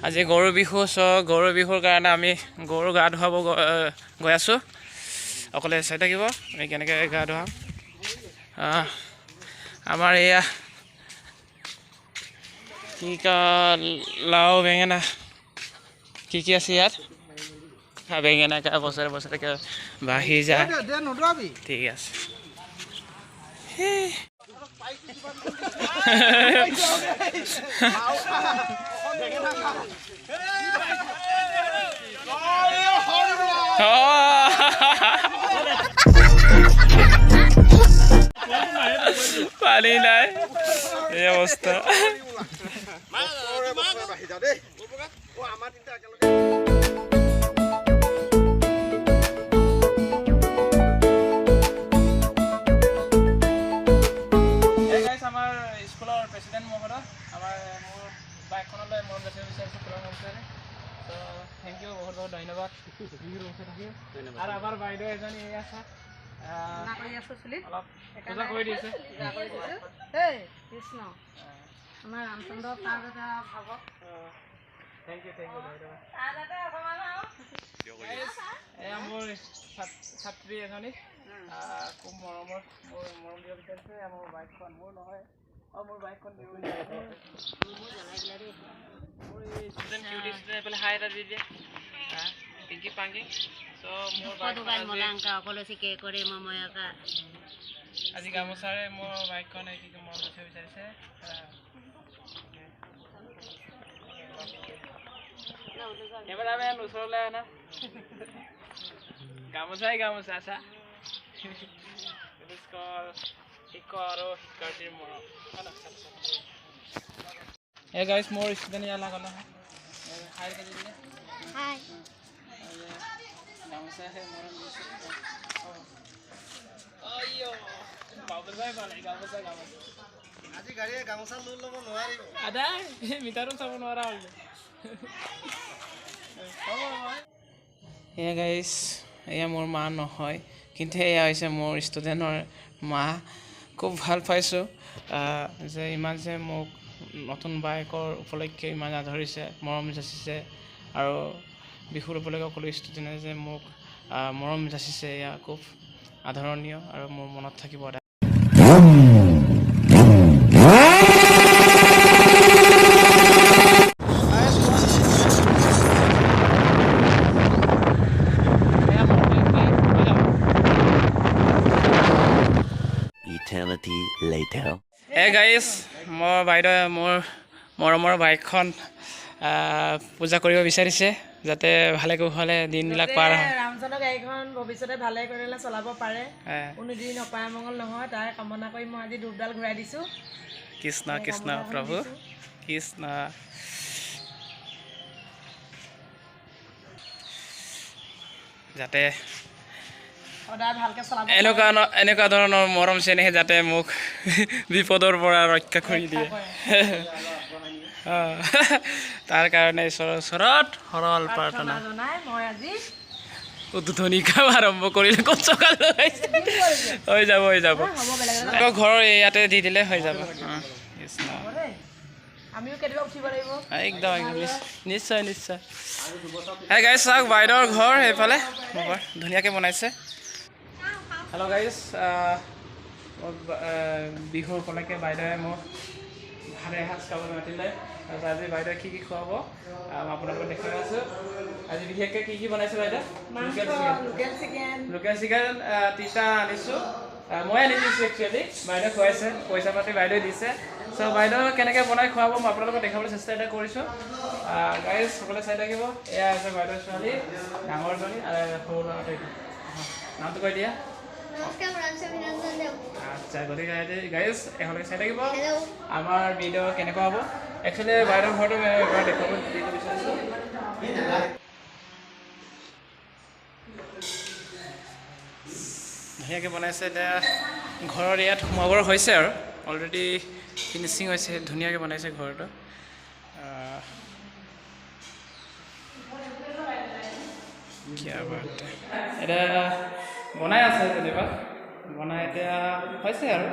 আজি গৰু বিহু গৰু বিহুৰ কাৰণে আমি গৰু গা ধুৱাব গৈ আছোঁ অকলে চাই থাকিব আমি কেনেকৈ গা ধুৱাম আমাৰ এয়া কি লাও বেঙেনা কি আছে ইয়াত বেঙেনা বছৰে বছৰে বাঢ়ি যায় ঠিক আছে পানি নাই এই অৱস্থা আমাৰ স্কুলৰ প্ৰেচিডেণ্ট মহোদয় আমাৰ মোৰ বাইকখনলৈ মৰম যাচিব বিচাৰিছোঁ থেংক ইউ বহুত বহুত ধন্যবাদ আৰু আমাৰ বাইদেউ এজনী এই আছে অলপ পূজা কৰি দিছে কৃষ্ণ আমাৰ ৰামচন্দ্ৰ পাৰ ভাগত থেংক ইউ ধন্যবাদ এয়া মোৰ ছাত্ৰী এজনী খুব মৰমৰ মৰম দিব বিচাৰিছে মোৰ বাইকখন মোৰ নহয় মোৰ বাইকখন মোৰ ষ্টুডেণ্ট এইফালে হাই এটা দি দিয়ে পিংকি পাংকি মোৰ আজি গামোচাৰে মোৰ বাইকখন কি মৰম ৰাখিব বিচাৰিছে কেমেৰামেন ওচৰলৈ আনা গামোচাই গামোচা আছা শিক্ষক আৰু শিক্ষাৰ্থীৰ মৰম এই গাইজ মোৰ ষ্টুডেণ্ট ইয়াৰ লাগা নহয় হাই কৰি দিলে গামোচা মৰম দিছে আজি গাড়ীয়ে গামোচা লৈ ল'ব নোৱাৰিব আদা মিটাৰো চাব নোৱাৰা হ'ল এয়া গাইজ এয়া মোৰ মা নহয় কিন্তু এয়া হৈছে মোৰ ষ্টুডেণ্টৰ মা খুব ভাল পাইছোঁ যে ইমান যে মোক নতুন বাইকৰ উপলক্ষে ইমান আদৰিছে মৰম যাচিছে আৰু বিহুৰ উপলক্ষে সকলো ষ্টুডেণ্টে যে মোক মৰম যাচিছে এয়া খুব আদৰণীয় আৰু মোৰ মনত থাকিব Hey guys, মোৰ বাইদেউ মোৰ মৰমৰ বাইকখন পূজা কৰিব বিচাৰিছে যাতে ভালে কুশলে দিনবিলাক পাৰ হয় ৰামচন্দ্ৰ গাড়ীখন ভৱিষ্যতে ভালে কৰিলে চলাব পাৰে কোনো দিন অপায় মংগল নহয় তাৰ কামনা কৰি মই আজি দুবডাল ঘূৰাই দিছোঁ কৃষ্ণ কৃষ্ণ প্ৰভু কৃষ্ণ যাতে এনেকুৱা ধৰণৰ মৰম চেনেহে যাতে মোক বিপদৰ পৰা ৰক্ষা কৰি দিয়ে তাৰ কাৰণে ঈশ্বৰৰ ওচৰত সৰল প্ৰাৰ্থনা উদ্বোধনী কাম আৰম্ভ কৰিলে ক'ত চকাল হৈ যাব ঘৰৰ ইয়াতে দি দিলে হৈ যাব একদম নিশ্চয় নিশ্চয় এই গাইজ চাওক বাইদেউৰ ঘৰ সেইফালে ধুনীয়াকৈ বনাইছে হেল্ল' গাইজ বিহুৰ উপলক্ষে বাইদেৱে মোক ভালে এসাঁজ খাবলৈ মাতিলে আৰু আজি বাইদেৱে কি খুৱাব আপোনালোকক দেখুৱাই আছোঁ আজি বিশেষকৈ কি বনাইছে বাইদেউ লোকেল চিকেন তিতা আনিছোঁ মই আনি দিছোঁ একচুৱেলি বাইদেউ খুৱাইছে পইচা পাতি বাইদেৱে দিছে চ' বাইদেউ কেনেকৈ বনাই খুৱাব মই আপোনালোকক দেখাবলৈ চেষ্টা এটা কৰিছোঁ গাইজ সকলোৱে চাই থাকিব এয়া আছে বাইদেউৰ ছোৱালী ডাঙৰজনী আৰু সৰু ল'ৰাটো নামটো কৈ দিয়া আচ্ছা গতিকে গাইজ এখনকে চাই থাকিব আমাৰ ভিডিঅ' কেনেকুৱা হ'ব একচুৱেলি বাইদেউৰ ঘৰটো এবাৰ দেখুৱাব দিব বিচাৰিছোঁ ধুনীয়াকৈ বনাইছে এতিয়া ঘৰৰ ইয়াত সোমাবৰ হৈছে আৰু অলৰেডি ফিনিচিং হৈছে ধুনীয়াকৈ বনাইছে ঘৰটো এতিয়া বনাই আছে যেনিবা বনাই এতিয়া হৈছে আৰু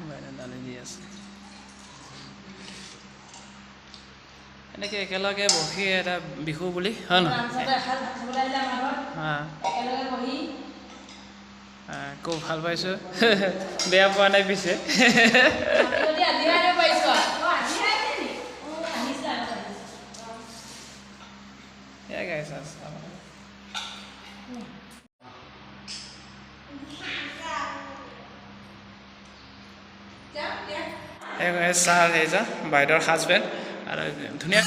বাইদেউ দালি দি আছে এনেকৈ একেলগে বহি এটা বিহু বুলি হয় নহয় খুব ভাল পাইছোঁ বেয়া পোৱা নাই পিছে ছাৰ এইজন বাইদেউৰ হাজবেণ্ড আৰু ধুনীয়া